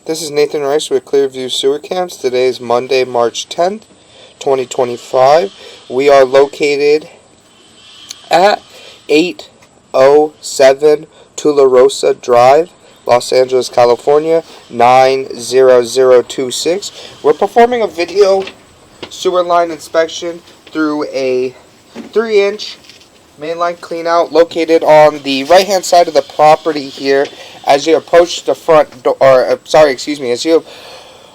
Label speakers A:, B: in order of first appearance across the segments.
A: This is Nathan Rice with Clearview Sewer Camps. Today is Monday, March 10th, 2025. We are located at 807 Tularosa Drive, Los Angeles, California, 90026. We're performing a video sewer line inspection through a 3-inch mainline cleanout located on the right hand side of the property here as you approach the front door, as you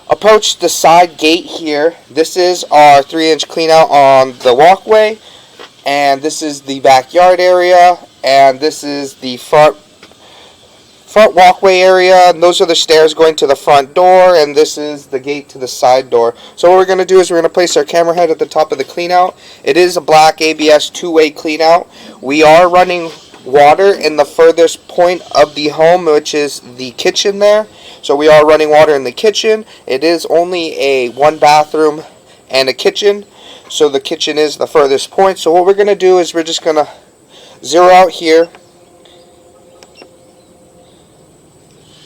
A: approach the side gate here. This is our 3-inch cleanout on the walkway, and this is the backyard area, and this is the front walkway area, and those are the stairs going to the front door, and this is the gate to the side door. So what we're going to do is we're going to place our camera head at the top of the cleanout. It is a black ABS 2-way cleanout. We are running water in the furthest point of the home, which is the kitchen there. So we are running water in the kitchen. It is only a 1-bathroom and a kitchen, so the kitchen is the furthest point. So what we're going to do is we're just going to zero out here,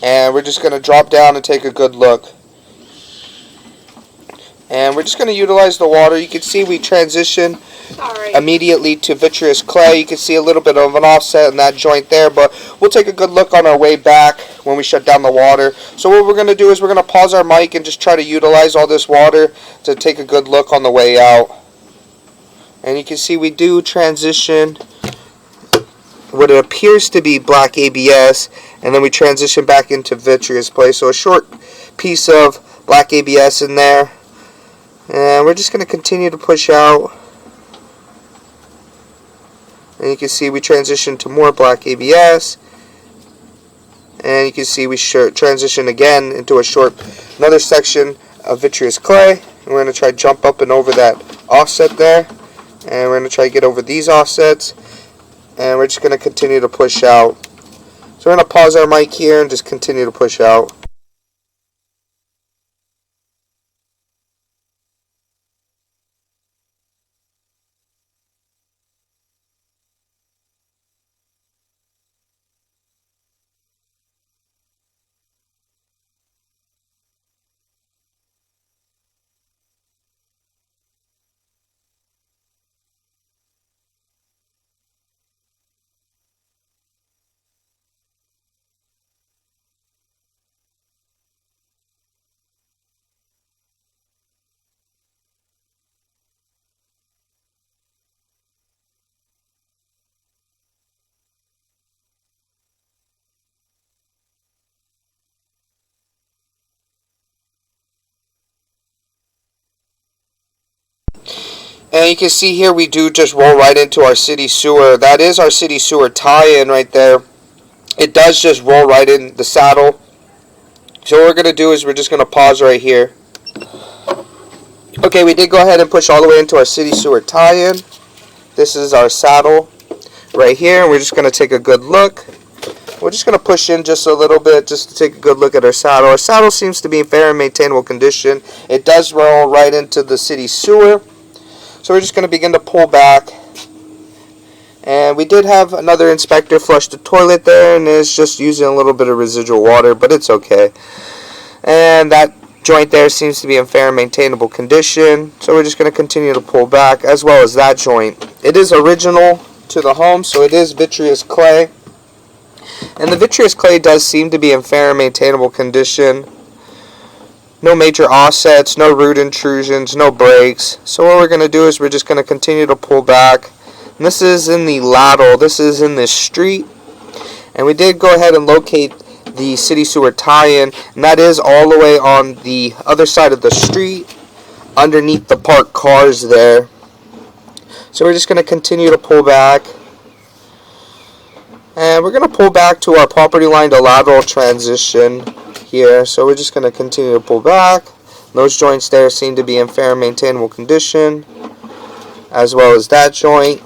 A: and we're just going to drop down and take a good look. And we're just going to utilize the water. You can see we transition immediately to vitreous clay. You can see a little bit of an offset in that joint there, but we'll take a good look on our way back when we shut down the water. So what we're going to do is we're going to pause our mic and just try to utilize all this water to take a good look on the way out. And you can see we do transition what it appears to be black ABS, and then we transition back into vitreous clay. So a short piece of black ABS in there, and we're just going to continue to push out. And you can see we transition to more black ABS, and you can see we transition again into another section of vitreous clay. And we're going to try to jump up and over that offset there, and we're going to try to get over these offsets, and we're just going to continue to push out. So we're going to pause our mic here and just continue to push out. And you can see here we do just roll right into our city sewer. That is our city sewer tie-in right there. It does just roll right in the saddle. So what we're going to do is we're just going to pause right here. Okay, we did go ahead and push all the way into our city sewer tie-in. This is our saddle right here, and we're just going to take a good look. We're just going to push in just a little bit just to take a good look at our saddle. Our saddle seems to be in fair and maintainable condition. It does roll right into the city sewer. So we're just going to begin to pull back. And we did have another inspector flush the toilet there, and it's just using a little bit of residual water, but it's okay. And that joint there seems to be in fair and maintainable condition. So we're just going to continue to pull back, as well as that joint. It is original to the home, so it is vitreous clay. And the vitreous clay does seem to be in fair and maintainable condition. No major offsets, no root intrusions, no breaks. So what we're going to do is we're just going to continue to pull back. And this is in the lateral. This is in this street. And we did go ahead and locate the city sewer tie-in. And that is all the way on the other side of the street, underneath the parked cars there. So we're just going to continue to pull back. And we're going to pull back to our property line to lateral transition here. So we're just going to continue to pull back. Those joints there seem to be in fair and maintainable condition, as well as that joint.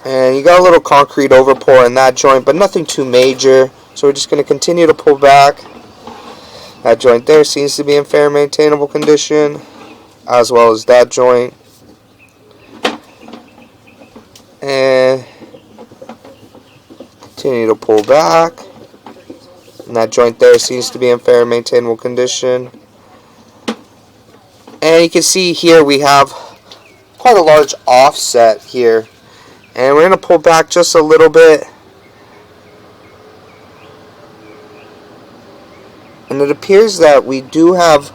A: And you got a little concrete overpour in that joint, but nothing too major. So we're just going to continue to pull back. That joint there seems to be in fair and maintainable condition, as well as that joint. continue to pull back. And that joint there seems to be in fair and maintainable condition. And you can see here we have quite a large offset here. And we're going to pull back just a little bit. And it appears that we do have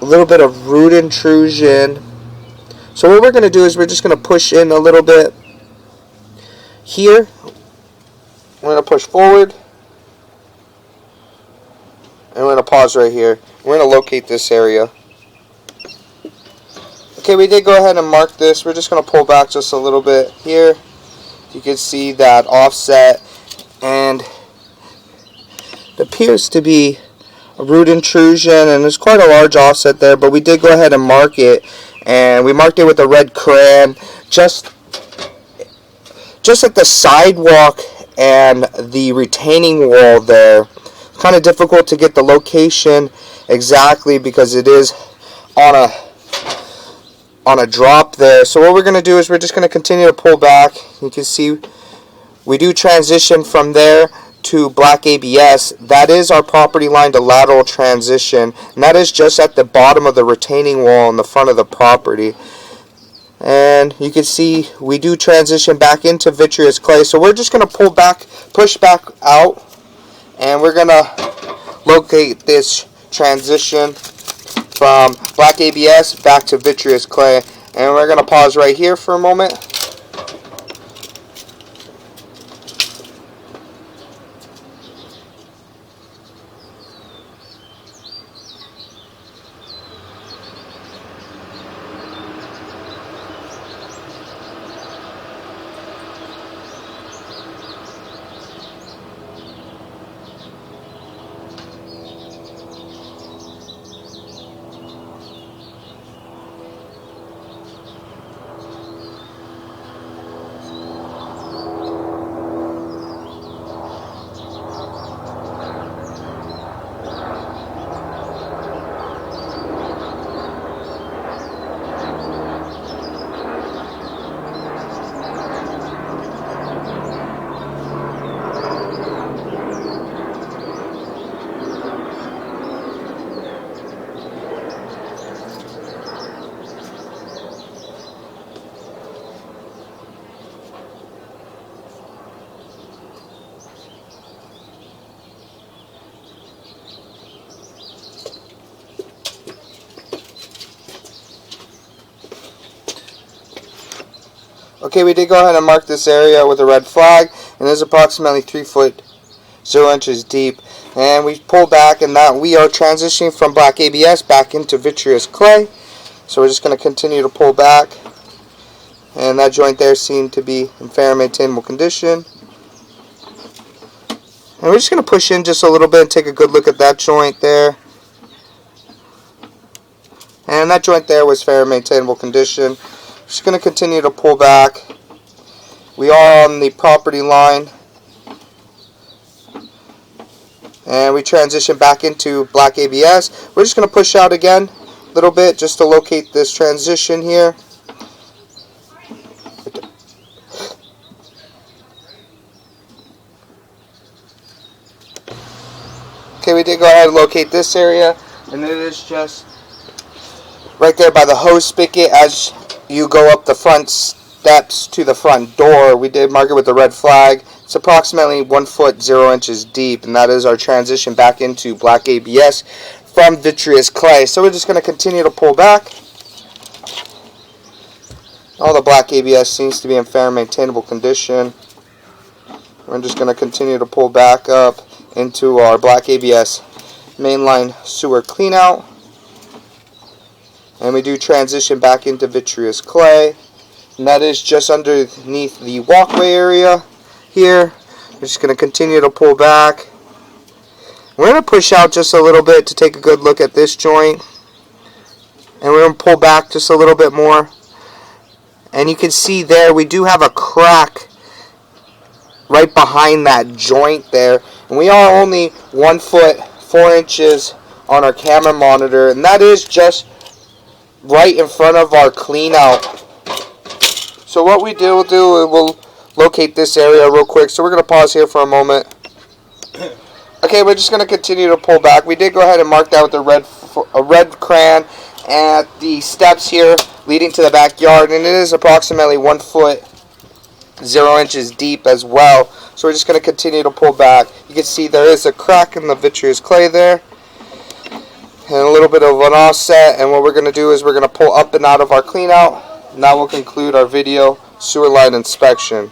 A: a little bit of root intrusion. So what we're going to do is we're just going to push in a little bit here. We're going to push forward. And we're going to pause right here. We're going to locate this area. Okay, we did go ahead and mark this. We're just going to pull back just a little bit here. You can see that offset, and it appears to be a root intrusion, and there's quite a large offset there, but we did go ahead and mark it, and we marked it with a red crayon just at the sidewalk and the retaining wall there. Kind of difficult to get the location exactly because it is on a drop there. So what we're going to do is we're just going to continue to pull back. You can see we do transition from there to black ABS. That is our property line to lateral transition, and that is just at the bottom of the retaining wall in the front of the property. And you can see we do transition back into vitreous clay. So we're just going to pull back, push back out, and we're going to locate this transition from black ABS back to vitreous clay. And we're going to pause right here for a moment. Okay, we did go ahead and mark this area with a red flag, and it is approximately 3 foot 0 inches deep. And we pull back, and that we are transitioning from black ABS back into vitreous clay. So we're just going to continue to pull back, and that joint there seemed to be in fair and maintainable condition. And we're just going to push in just a little bit and take a good look at that joint there. And that joint there was fair and maintainable condition. Just going to continue to pull back. We are on the property line, and we transition back into black ABS. We're just going to push out again a little bit just to locate this transition here. Okay, we did go ahead and locate this area, and it is just right there by the hose spigot as you go up the front steps to the front door. We did mark it with the red flag. It's approximately 1 foot 0 inches deep, and that is our transition back into black ABS from vitreous clay. So we're just going to continue to pull back. All the black ABS seems to be in fair and maintainable condition. We're just going to continue to pull back up into our black ABS mainline sewer cleanout. And we do transition back into vitreous clay, and that is just underneath the walkway area here. We're just going to continue to pull back. We're going to push out just a little bit to take a good look at this joint, and we're going to pull back just a little bit more. And you can see there we do have a crack right behind that joint there, and we are only 1 foot 4 inches on our camera monitor, and that is just right in front of our clean out. So what we'll locate this area real quick. So we're going to pause here for a moment. Okay, we're just going to continue to pull back. We did go ahead and mark that with a red crayon at the steps here leading to the backyard, and it is approximately 1 foot 0 inches deep as well. So we're just going to continue to pull back. You can see there is a crack in the vitreous clay there, and a little bit of an offset. And what we're going to do is we're going to pull up and out of our clean out, and that will conclude our video sewer line inspection.